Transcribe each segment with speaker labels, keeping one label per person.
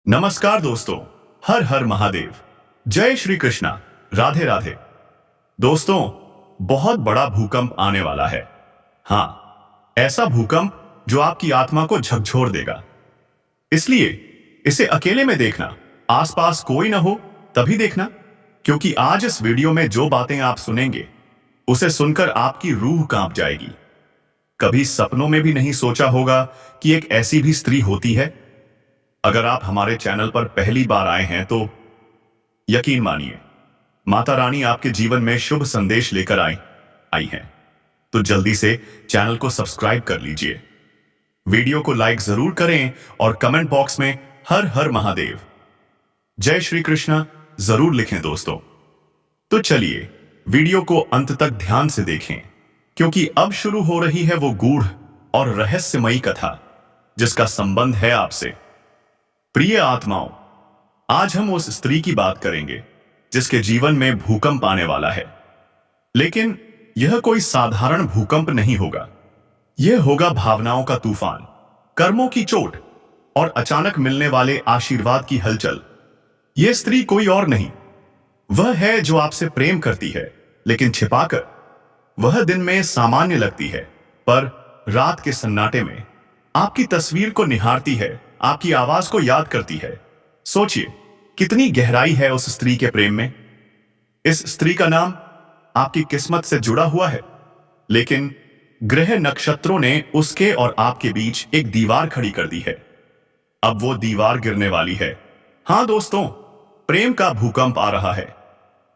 Speaker 1: नमस्कार दोस्तों। हर हर महादेव। जय श्री कृष्णा। राधे राधे। दोस्तों, बहुत बड़ा भूकंप आने वाला है। हाँ, ऐसा भूकंप जो आपकी आत्मा को झकझोर देगा। इसलिए इसे अकेले में देखना, आसपास कोई ना हो तभी देखना, क्योंकि आज इस वीडियो में जो बातें आप सुनेंगे उसे सुनकर आपकी रूह कांप जाएगी। कभी सपनों में भी नहीं सोचा होगा कि एक ऐसी भी स्त्री होती है। अगर आप हमारे चैनल पर पहली बार आए हैं तो यकीन मानिए, माता रानी आपके जीवन में शुभ संदेश लेकर आई हैं। तो जल्दी से चैनल को सब्सक्राइब कर लीजिए, वीडियो को लाइक जरूर करें और कमेंट बॉक्स में हर हर महादेव, जय श्री कृष्णा जरूर लिखें दोस्तों। तो चलिए वीडियो को अंत तक ध्यान से देखें, क्योंकि अब शुरू हो रही है वो गूढ़ और रहस्यमयी कथा जिसका संबंध है आपसे। प्रिय आत्माओं, आज हम उस स्त्री की बात करेंगे जिसके जीवन में भूकंप आने वाला है। लेकिन यह कोई साधारण भूकंप नहीं होगा। यह होगा भावनाओं का तूफान, कर्मों की चोट और अचानक मिलने वाले आशीर्वाद की हलचल। यह स्त्री कोई और नहीं, वह है जो आपसे प्रेम करती है, लेकिन छिपाकर। वह दिन में सामान्य लगती है, पर रात के सन्नाटे में आपकी तस्वीर को निहारती है, आपकी आवाज को याद करती है। सोचिए कितनी गहराई है उस स्त्री के प्रेम में। इस स्त्री का नाम आपकी किस्मत से जुड़ा हुआ है, लेकिन ग्रह नक्षत्रों ने उसके और आपके बीच एक दीवार खड़ी कर दी है। अब वो दीवार गिरने वाली है। हां दोस्तों, प्रेम का भूकंप आ रहा है।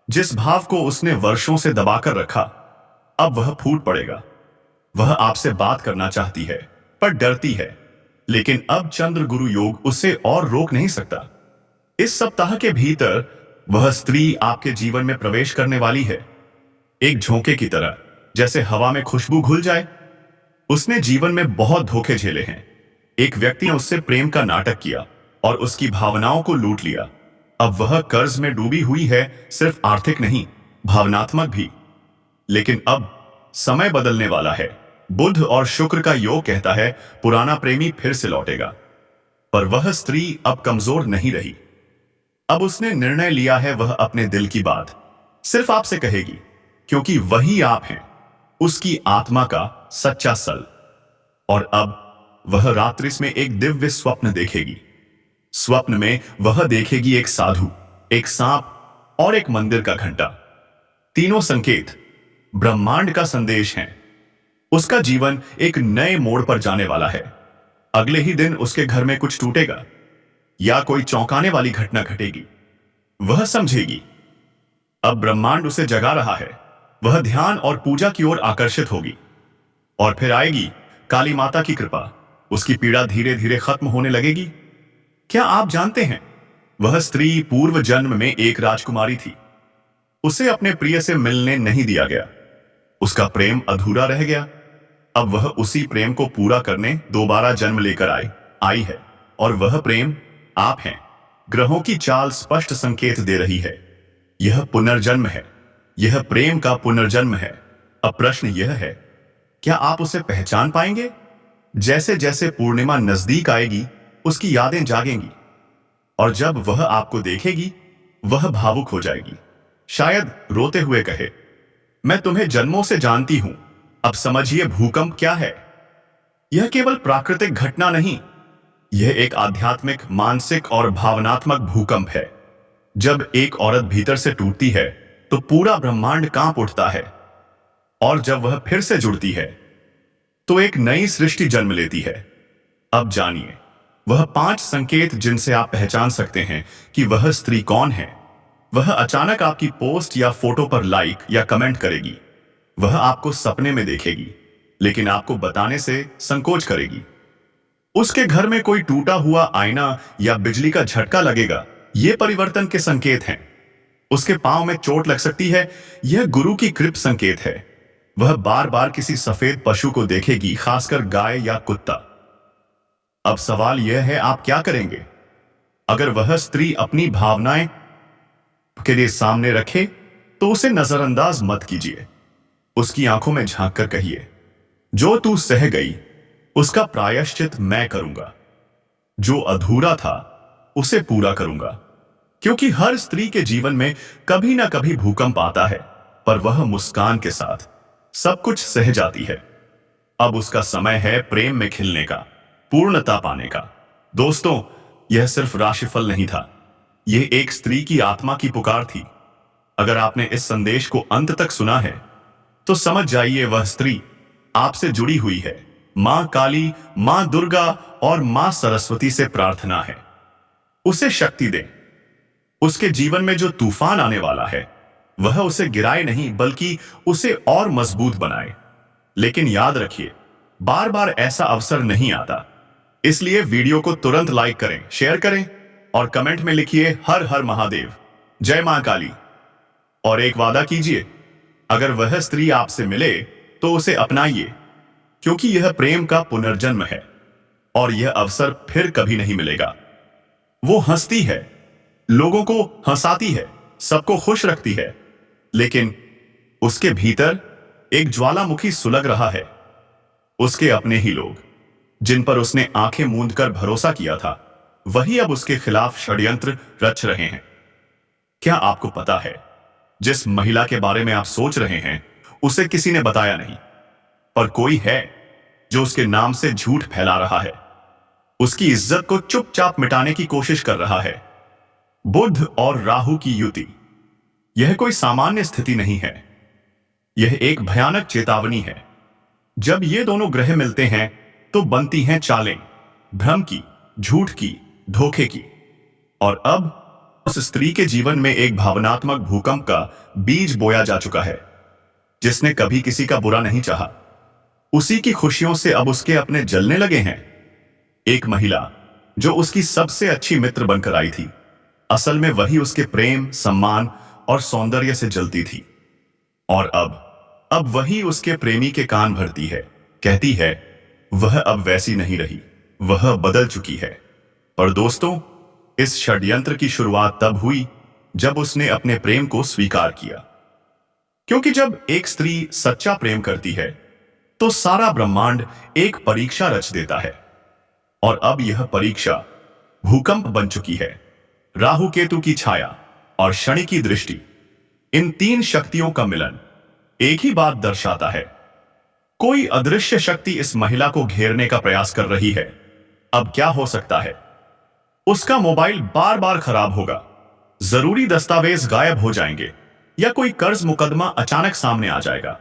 Speaker 1: जिस भाव को उसने वर्षों से दबाकर रखा, अब वह फूट पड़ेगा। वह आपसे बात करना चाहती है, पर डरती है। लेकिन अब चंद्र गुरु योग उसे और रोक नहीं सकता। इस सप्ताह के भीतर वह स्त्री आपके जीवन में प्रवेश करने वाली है, एक झोंके की तरह, जैसे हवा में खुशबू घुल जाए। उसने जीवन में बहुत धोखे झेले हैं। एक व्यक्ति ने उससे प्रेम का नाटक किया और उसकी भावनाओं को लूट लिया। अब वह कर्ज में डूबी हुई है, सिर्फ आर्थिक नहीं, भावनात्मक भी। लेकिन अब समय बदलने वाला है। बुध और शुक्र का योग कहता है पुराना प्रेमी फिर से लौटेगा। पर वह स्त्री अब कमजोर नहीं रही। अब उसने निर्णय लिया है, वह अपने दिल की बात सिर्फ आपसे कहेगी, क्योंकि वही आप हैं, उसकी आत्मा का सच्चा सल। और अब वह रात्रि में एक दिव्य स्वप्न देखेगी। स्वप्न में वह देखेगी एक साधु, एक सांप और एक मंदिर का घंटा। तीनों संकेत ब्रह्मांड का संदेश हैं। उसका जीवन एक नए मोड़ पर जाने वाला है। अगले ही दिन उसके घर में कुछ टूटेगा या कोई चौंकाने वाली घटना घटेगी। वह समझेगी अब ब्रह्मांड उसे जगा रहा है। वह ध्यान और पूजा की ओर आकर्षित होगी। और फिर आएगी काली माता की कृपा। उसकी पीड़ा धीरे धीरे खत्म होने लगेगी। क्या आप जानते हैं, वह स्त्री पूर्व जन्म में एक राजकुमारी थी। उसे अपने प्रिय से मिलने नहीं दिया गया। उसका प्रेम अधूरा रह गया। अब वह उसी प्रेम को पूरा करने दोबारा जन्म लेकर आई है। और वह प्रेम आप हैं। ग्रहों की चाल स्पष्ट संकेत दे रही है, यह पुनर्जन्म है। यह प्रेम का पुनर्जन्म है। अब प्रश्न यह है, क्या आप उसे पहचान पाएंगे? जैसे जैसे पूर्णिमा नजदीक आएगी, उसकी यादें जागेंगी। और जब वह आपको देखेगी, वह भावुक हो जाएगी। शायद रोते हुए कहे, मैं तुम्हें जन्मों से जानती हूं, अब समझिए भूकंप क्या है। यह केवल प्राकृतिक घटना नहीं, यह एक आध्यात्मिक, मानसिक और भावनात्मक भूकंप है। जब एक औरत भीतर से टूटती है तो पूरा ब्रह्मांड कांप उठता है। और जब वह फिर से जुड़ती है तो एक नई सृष्टि जन्म लेती है। अब जानिए वह 5 संकेत जिनसे आप पहचान सकते हैं कि वह स्त्री कौन है। वह अचानक आपकी पोस्ट या फोटो पर लाइक या कमेंट करेगी। वह आपको सपने में देखेगी, लेकिन आपको बताने से संकोच करेगी। उसके घर में कोई टूटा हुआ आईना या बिजली का झटका लगेगा, ये परिवर्तन के संकेत हैं। उसके पांव में चोट लग सकती है, यह गुरु की कृपा संकेत है। वह बार बार किसी सफेद पशु को देखेगी, खासकर गाय या कुत्ता। अब सवाल यह है, आप क्या करेंगे? अगर वह स्त्री अपनी भावनाएं के लिए सामने रखे तो उसे नजरअंदाज मत कीजिए। उसकी आंखों में झांक कर कहिए, जो तू सह गई उसका प्रायश्चित मैं करूंगा। जो अधूरा था उसे पूरा करूंगा। क्योंकि हर स्त्री के जीवन में कभी ना कभी भूकंप आता है, पर वह मुस्कान के साथ सब कुछ सह जाती है। अब उसका समय है प्रेम में खिलने का, पूर्णता पाने का। दोस्तों, यह सिर्फ राशिफल नहीं था, यह एक स्त्री की आत्मा की पुकार थी। अगर आपने इस संदेश को अंत तक सुना है तो समझ जाइए वह स्त्री आपसे जुड़ी हुई है। मां काली, मां दुर्गा और मां सरस्वती से प्रार्थना है, उसे शक्ति दें। उसके जीवन में जो तूफान आने वाला है वह उसे गिराए नहीं बल्कि उसे और मजबूत बनाए। लेकिन याद रखिए, बार बार ऐसा अवसर नहीं आता। इसलिए वीडियो को तुरंत लाइक करें, शेयर करें और कमेंट में लिखिए हर हर महादेव, जय मां काली। और एक वादा कीजिए, अगर वह स्त्री आपसे मिले तो उसे अपनाइए, क्योंकि यह प्रेम का पुनर्जन्म है और यह अवसर फिर कभी नहीं मिलेगा। वो हंसती है, लोगों को हंसाती है, सबको खुश रखती है, लेकिन उसके भीतर एक ज्वालामुखी सुलग रहा है। उसके अपने ही लोग, जिन पर उसने आंखें मूंद कर भरोसा किया था, वही अब उसके खिलाफ षड्यंत्र रच रहे हैं। क्या आपको पता है, जिस महिला के बारे में आप सोच रहे हैं उसे किसी ने बताया नहीं, पर कोई है जो उसके नाम से झूठ फैला रहा है, उसकी इज्जत को चुपचाप मिटाने की कोशिश कर रहा है। बुध और राहु की युति, यह कोई सामान्य स्थिति नहीं है, यह एक भयानक चेतावनी है। जब ये दोनों ग्रह मिलते हैं तो बनती हैं चालें, भ्रम की, झूठ की, धोखे की। और अब उस स्त्री के जीवन में एक भावनात्मक भूकंप का बीज बोया जा चुका है। जिसने कभी किसी का बुरा नहीं चाहा, उसी की खुशियों से अब उसके अपने जलने लगे हैं। एक महिला जो उसकी सबसे अच्छी मित्र बनकर आई थी, असल में वही उसके प्रेम, सम्मान और सौंदर्य से जलती थी। और अब वही उसके प्रेमी के कान भरती है, कहती है वह अब वैसी नहीं रही, वह बदल चुकी है। पर दोस्तों, इस षड्यंत्र की शुरुआत तब हुई जब उसने अपने प्रेम को स्वीकार किया। क्योंकि जब एक स्त्री सच्चा प्रेम करती है तो सारा ब्रह्मांड एक परीक्षा रच देता है। और अब यह परीक्षा भूकंप बन चुकी है। राहु केतु की छाया और शनि की दृष्टि, इन तीन शक्तियों का मिलन एक ही बात दर्शाता है। कोई अदृश्य शक्ति इस महिला को घेरने का प्रयास कर रही है। अब क्या हो सकता है? उसका मोबाइल बार बार खराब होगा, जरूरी दस्तावेज गायब हो जाएंगे, या कोई कर्ज मुकदमा अचानक सामने आ जाएगा।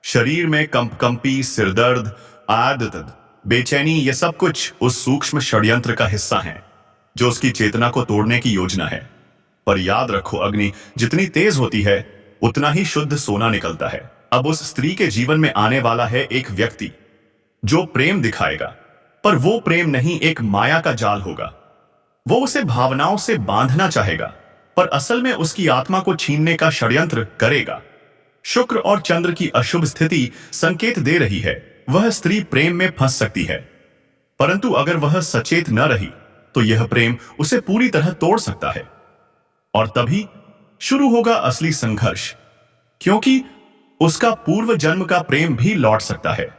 Speaker 1: शरीर में कंपकंपी, सिरदर्द, आदत, बेचैनी, ये सब कुछ उस सूक्ष्म षड्यंत्र का हिस्सा है जो उसकी चेतना को तोड़ने की योजना है। पर याद रखो, अग्नि जितनी तेज होती है उतना ही शुद्ध सोना निकलता है। अब उस स्त्री के जीवन में आने वाला है एक व्यक्ति जो प्रेम दिखाएगा, पर वो प्रेम नहीं, एक माया का जाल होगा। वो उसे भावनाओं से बांधना चाहेगा, पर असल में उसकी आत्मा को छीनने का षड्यंत्र करेगा। शुक्र और चंद्र की अशुभ स्थिति संकेत दे रही है वह स्त्री प्रेम में फंस सकती है। परंतु अगर वह सचेत न रही तो यह प्रेम उसे पूरी तरह तोड़ सकता है। और तभी शुरू होगा असली संघर्ष, क्योंकि उसका पूर्व जन्म का प्रेम भी लौट सकता है।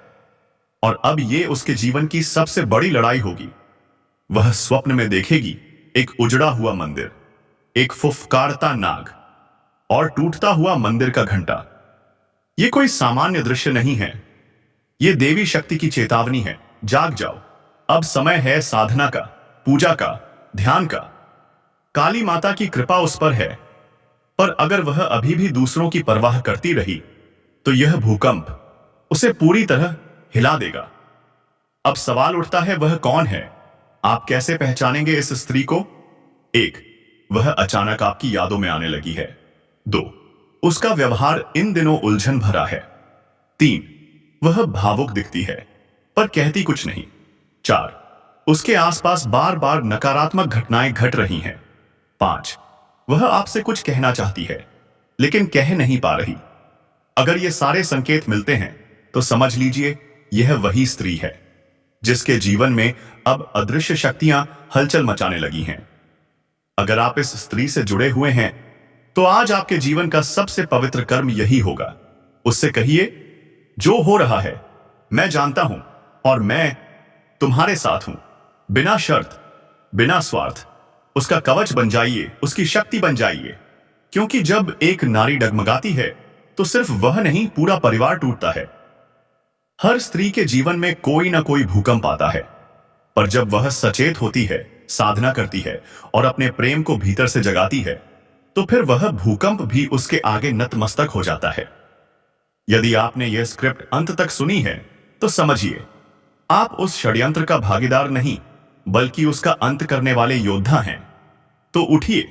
Speaker 1: और अब यह उसके जीवन की सबसे बड़ी लड़ाई होगी। वह स्वप्न में देखेगी एक उजड़ा हुआ मंदिर, एक फुफकारता नाग और टूटता हुआ मंदिर का घंटा। यह कोई सामान्य दृश्य नहीं है, यह देवी शक्ति की चेतावनी है। जाग जाओ, अब समय है साधना का, पूजा का, ध्यान का। काली माता की कृपा उस पर है। पर अगर वह अभी भी दूसरों की परवाह करती रही तो यह भूकंप उसे पूरी तरह हिला देगा। अब सवाल उठता है, वह कौन है? आप कैसे पहचानेंगे इस स्त्री को? 1, वह अचानक आपकी यादों में आने लगी है। 2, उसका व्यवहार इन दिनों उलझन भरा है। 3, वह भावुक दिखती है पर कहती कुछ नहीं। 4, उसके आसपास बार बार नकारात्मक घटनाएं घट रही हैं। 5, वह आपसे कुछ कहना चाहती है लेकिन कह नहीं पा रही। अगर ये सारे संकेत मिलते हैं तो समझ लीजिए यह वही स्त्री है जिसके जीवन में अब अदृश्य शक्तियां हलचल मचाने लगी हैं। अगर आप इस स्त्री से जुड़े हुए हैं तो आज आपके जीवन का सबसे पवित्र कर्म यही होगा। उससे कहिए, जो हो रहा है मैं जानता हूं और मैं तुम्हारे साथ हूं, बिना शर्त, बिना स्वार्थ। उसका कवच बन जाइए, उसकी शक्ति बन जाइए। क्योंकि जब एक नारी डगमगाती है तो सिर्फ वह नहीं, पूरा परिवार टूटता है। हर स्त्री के जीवन में कोई ना कोई भूकंप आता है, पर जब वह सचेत होती है, साधना करती है और अपने प्रेम को भीतर से जगाती है, तो फिर वह भूकंप भी उसके आगे नतमस्तक हो जाता है। यदि आपने यह स्क्रिप्ट अंत तक सुनी है तो समझिए, आप उस षड्यंत्र का भागीदार नहीं बल्कि उसका अंत करने वाले योद्धा हैं। तो उठिए,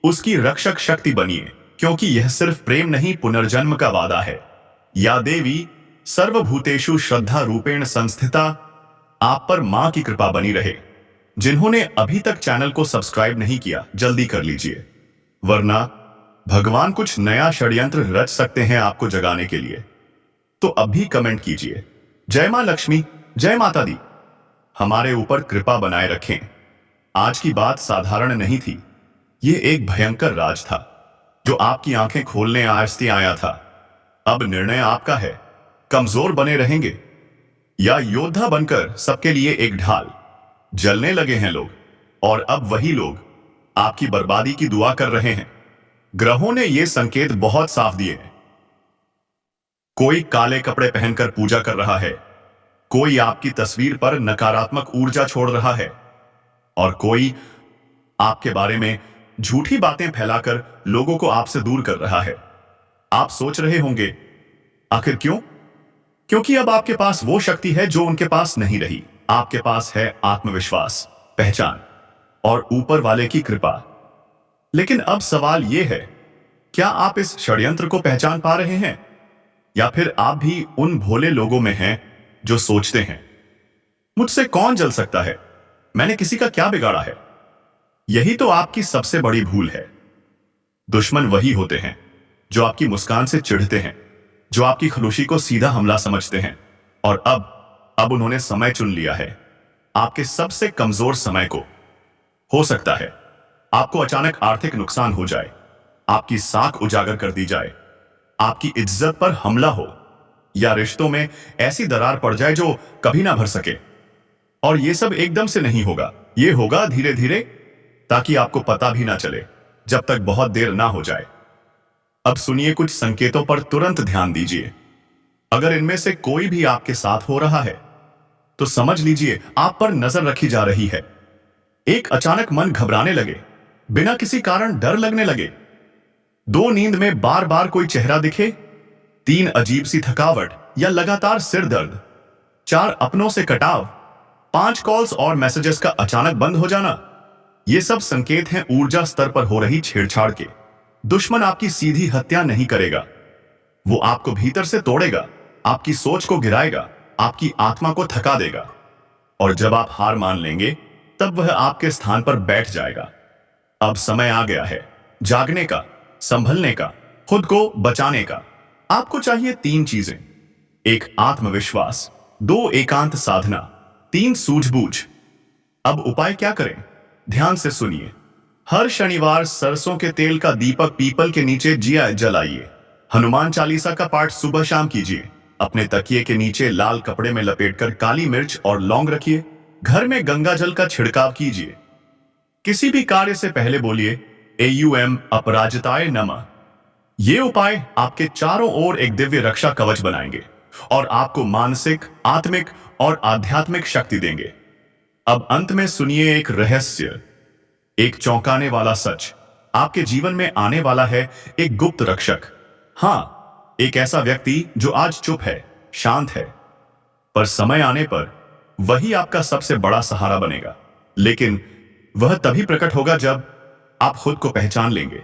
Speaker 1: उसकी रक्षक शक्ति बनिए, क्योंकि यह सिर्फ प्रेम नहीं, पुनर्जन्म का वादा है। या देवी सर्वभूतेषु श्रद्धा रूपेण संस्थिता, आप पर मां की कृपा बनी रहे। जिन्होंने अभी तक चैनल को सब्सक्राइब नहीं किया, जल्दी कर लीजिए, वरना भगवान कुछ नया षड्यंत्र रच सकते हैं आपको जगाने के लिए। तो अभी कमेंट कीजिए, जय मां लक्ष्मी, जय माता दी, हमारे ऊपर कृपा बनाए रखें। आज की बात साधारण नहीं थी, यह एक भयंकर राज था जो आपकी आंखें खोलने आस्ते आया था। अब निर्णय आपका है, कमजोर बने रहेंगे या योद्धा बनकर सबके लिए एक ढाल। जलने लगे हैं लोग, और अब वही लोग आपकी बर्बादी की दुआ कर रहे हैं। ग्रहों ने ये संकेत बहुत साफ दिए हैं। कोई काले कपड़े पहनकर पूजा कर रहा है, कोई आपकी तस्वीर पर नकारात्मक ऊर्जा छोड़ रहा है, और कोई आपके बारे में झूठी बातें फैलाकर लोगों को आपसे दूर कर रहा है। आप सोच रहे होंगे, आखिर क्यों? क्योंकि अब आपके पास वो शक्ति है जो उनके पास नहीं रही। आपके पास है आत्मविश्वास, पहचान और ऊपर वाले की कृपा। लेकिन अब सवाल यह है, क्या आप इस षड्यंत्र को पहचान पा रहे हैं, या फिर आप भी उन भोले लोगों में हैं जो सोचते हैं, मुझसे कौन जल सकता है, मैंने किसी का क्या बिगाड़ा है? यही तो आपकी सबसे बड़ी भूल है। दुश्मन वही होते हैं जो आपकी मुस्कान से चिढ़ते हैं, जो आपकी खलूसी को सीधा हमला समझते हैं। और अब उन्होंने समय चुन लिया है, आपके सबसे कमजोर समय को। हो सकता है आपको अचानक आर्थिक नुकसान हो जाए, आपकी साख उजागर कर दी जाए, आपकी इज्जत पर हमला हो, या रिश्तों में ऐसी दरार पड़ जाए जो कभी ना भर सके। और यह सब एकदम से नहीं होगा, यह होगा धीरे धीरे, ताकि आपको पता भी ना चले, जब तक बहुत देर ना हो जाए। अब सुनिए कुछ संकेतों पर तुरंत ध्यान दीजिए। अगर इनमें से कोई भी आपके साथ हो रहा है तो समझ लीजिए आप पर नजर रखी जा रही है। एक अचानक मन घबराने लगे, बिना किसी कारण डर लगने लगे, 2 नींद में बार बार कोई चेहरा दिखे, 3 अजीब सी थकावट या लगातार सिर दर्द, 4 अपनों से कटाव, 5 कॉल्स और मैसेजेस का अचानक बंद हो जाना। ये सब संकेत हैं ऊर्जा स्तर पर हो रही छेड़छाड़ के। दुश्मन आपकी सीधी हत्या नहीं करेगा, वो आपको भीतर से तोड़ेगा, आपकी सोच को गिराएगा, आपकी आत्मा को थका देगा। और जब आप हार मान लेंगे तब वह आपके स्थान पर बैठ जाएगा। अब समय आ गया है जागने का, संभलने का, खुद को बचाने का। आपको चाहिए 3 चीजें: 1 आत्मविश्वास, 2 एकांत साधना, 3 सूझबूझ। अब उपाय क्या करें? ध्यान से सुनिए। हर शनिवार सरसों के तेल का दीपक पीपल के नीचे जिया जलाइए। हनुमान चालीसा का पाठ सुबह शाम कीजिए। अपने तकिए के नीचे लाल कपड़े में लपेटकर काली मिर्च और लौंग रखिए। घर में गंगा जल का छिड़काव कीजिए। किसी भी कार्य से पहले बोलिए AUM अपराजिताय नमः। ये उपाय आपके चारों ओर एक दिव्य रक्षा कवच बनाएंगे और आपको मानसिक, आत्मिक और आध्यात्मिक शक्ति देंगे। अब अंत में सुनिए एक रहस्य, एक चौंकाने वाला सच। आपके जीवन में आने वाला है एक गुप्त रक्षक। हाँ, एक ऐसा व्यक्ति जो आज चुप है, शांत है, पर समय आने पर वही आपका सबसे बड़ा सहारा बनेगा। लेकिन वह तभी प्रकट होगा जब आप खुद को पहचान लेंगे,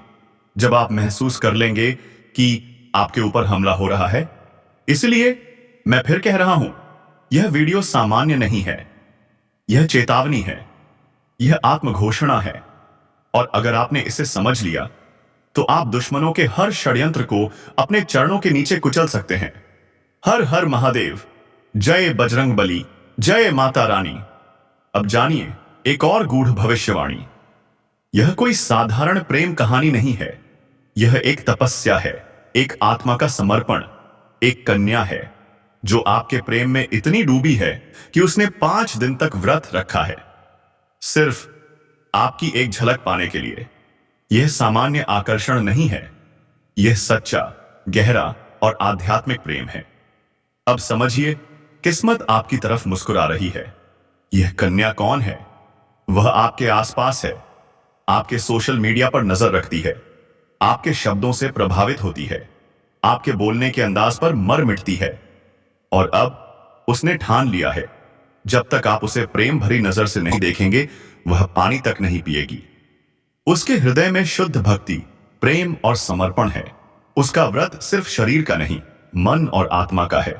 Speaker 1: जब आप महसूस कर लेंगे कि आपके ऊपर हमला हो रहा है। इसलिए मैं फिर कह रहा हूं, यह वीडियो सामान्य नहीं है, यह चेतावनी है, यह आत्मघोषणा है। और अगर आपने इसे समझ लिया तो आप दुश्मनों के हर षड्यंत्र को अपने चरणों के नीचे कुचल सकते हैं। हर हर महादेव, जय बजरंग बली, जय माता रानी। अब जानिए एक और गूढ़ भविष्यवाणी। यह कोई साधारण प्रेम कहानी नहीं है, यह एक तपस्या है, एक आत्मा का समर्पण। एक कन्या है जो आपके प्रेम में इतनी डूबी है कि उसने 5 दिन तक व्रत रखा है, सिर्फ आपकी एक झलक पाने के लिए। यह सामान्य आकर्षण नहीं है, यह सच्चा, गहरा और आध्यात्मिक प्रेम है। अब समझिए, किस्मत आपकी तरफ मुस्कुरा रही है। यह कन्या कौन है? वह आपके आसपास है, आपके सोशल मीडिया पर नजर रखती है, आपके शब्दों से प्रभावित होती है, आपके बोलने के अंदाज पर मर मिटती है। और अब उसने ठान लिया है, जब तक आप उसे प्रेम भरी नजर से नहीं देखेंगे, वह पानी तक नहीं पिएगी। उसके हृदय में शुद्ध भक्ति, प्रेम और समर्पण है। उसका व्रत सिर्फ शरीर का नहीं, मन और आत्मा का है।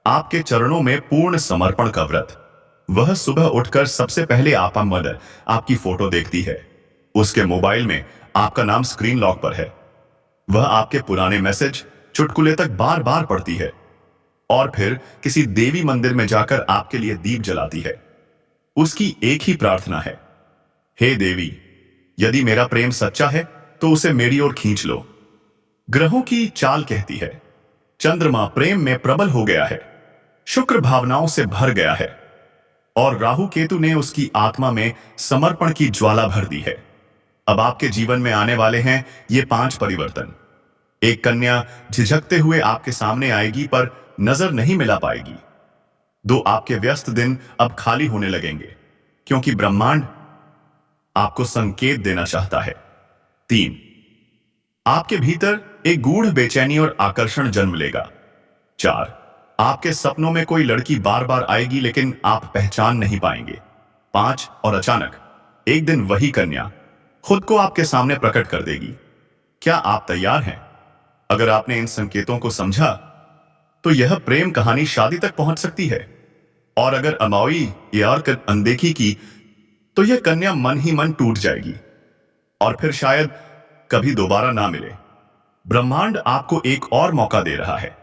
Speaker 1: आपके चरणों में पूर्ण समर्पण का व्रत। वह सुबह उठकर सबसे पहले आपा मदर आपकी फोटो देखती है। उसके मोबाइल में आपका नाम स्क्रीन लॉक पर है। वह आपके पुराने मैसेज चुटकुले तक बार बार पढ़ती है और फिर किसी देवी मंदिर में जाकर आपके लिए दीप जलाती है। उसकी एक ही प्रार्थना है, हे देवी, यदि मेरा प्रेम सच्चा है तो उसे मेरी ओर खींच लो। ग्रहों की चाल कहती है, चंद्रमा प्रेम में प्रबल हो गया है, शुक्र भावनाओं से भर गया है और राहु केतु ने उसकी आत्मा में समर्पण की ज्वाला भर दी है। अब आपके जीवन में आने वाले हैं ये 5 परिवर्तन। एक कन्या झिझकते हुए आपके सामने आएगी पर नजर नहीं मिला पाएगी। 2 आपके व्यस्त दिन अब खाली होने लगेंगे क्योंकि ब्रह्मांड आपको संकेत देना चाहता है। 3 आपके भीतर एक गूढ़ बेचैनी और आकर्षण जन्म लेगा। 4 आपके सपनों में कोई लड़की बार बार आएगी लेकिन आप पहचान नहीं पाएंगे। 5 और अचानक एक दिन वही कन्या खुद को आपके सामने प्रकट कर देगी। क्या आप तैयार हैं? अगर आपने इन संकेतों को समझा तो यह प्रेम कहानी शादी तक पहुंच सकती है, और अगर अमावी या अनदेखी की तो यह कन्या मन ही मन टूट जाएगी और फिर शायद कभी दोबारा ना मिले। ब्रह्मांड आपको एक और मौका दे रहा है,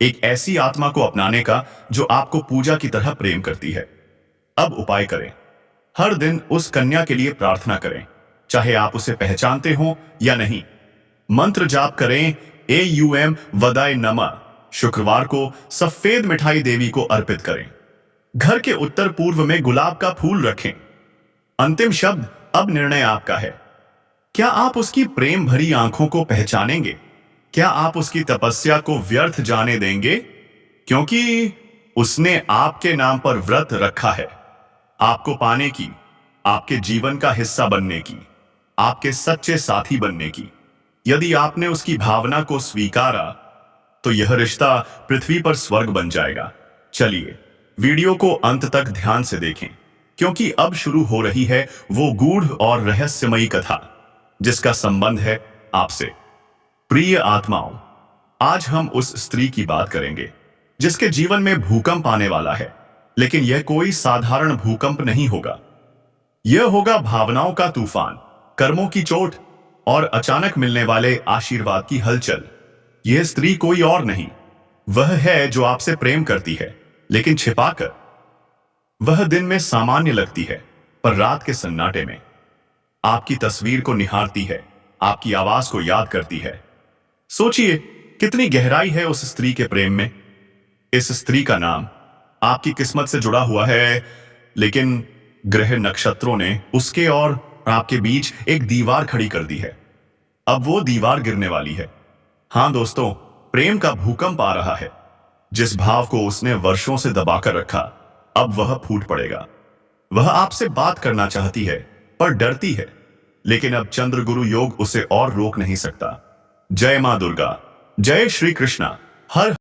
Speaker 1: एक ऐसी आत्मा को अपनाने का जो आपको पूजा की तरह प्रेम करती है। अब उपाय करें। हर दिन उस कन्या के लिए प्रार्थना करें, चाहे आप उसे पहचानते हो या नहीं। मंत्र जाप करें, AUM वदाय नमः। शुक्रवार को सफेद मिठाई देवी को अर्पित करें। घर के उत्तर पूर्व में गुलाब का फूल रखें। अंतिम शब्द, अब निर्णय आपका है। क्या आप उसकी प्रेम भरी आंखों को पहचानेंगे? क्या आप उसकी तपस्या को व्यर्थ जाने देंगे? क्योंकि उसने आपके नाम पर व्रत रखा है, आपको पाने की, आपके जीवन का हिस्सा बनने की, आपके सच्चे साथी बनने की। यदि आपने उसकी भावना को स्वीकारा तो यह रिश्ता पृथ्वी पर स्वर्ग बन जाएगा। चलिए, वीडियो को अंत तक ध्यान से देखें, क्योंकि अब शुरू हो रही है वो गूढ़ और रहस्यमयी कथा जिसका संबंध है आपसे। प्रिय आत्माओं, आज हम उस स्त्री की बात करेंगे जिसके जीवन में भूकंप आने वाला है, लेकिन यह कोई साधारण भूकंप नहीं होगा। यह होगा भावनाओं का तूफान, कर्मों की चोट और अचानक मिलने वाले आशीर्वाद की हलचल। यह स्त्री कोई और नहीं, वह है जो आपसे प्रेम करती है, लेकिन छिपाकर। वह दिन में सामान्य लगती है, पर रात के सन्नाटे में आपकी तस्वीर को निहारती है, आपकी आवाज को याद करती है। सोचिए, कितनी गहराई है उस स्त्री के प्रेम में। इस स्त्री का नाम आपकी किस्मत से जुड़ा हुआ है, लेकिन ग्रह नक्षत्रों ने उसके और आपके बीच एक दीवार खड़ी कर दी है। अब वो दीवार गिरने वाली है। हां दोस्तों, प्रेम का भूकंप आ रहा है। जिस भाव को उसने वर्षों से दबाकर रखा, अब वह फूट पड़ेगा। वह आपसे बात करना चाहती है, पर डरती है, लेकिन अब चंद्रगुरु योग उसे और रोक नहीं सकता। जय मां दुर्गा, जय श्री कृष्णा, हर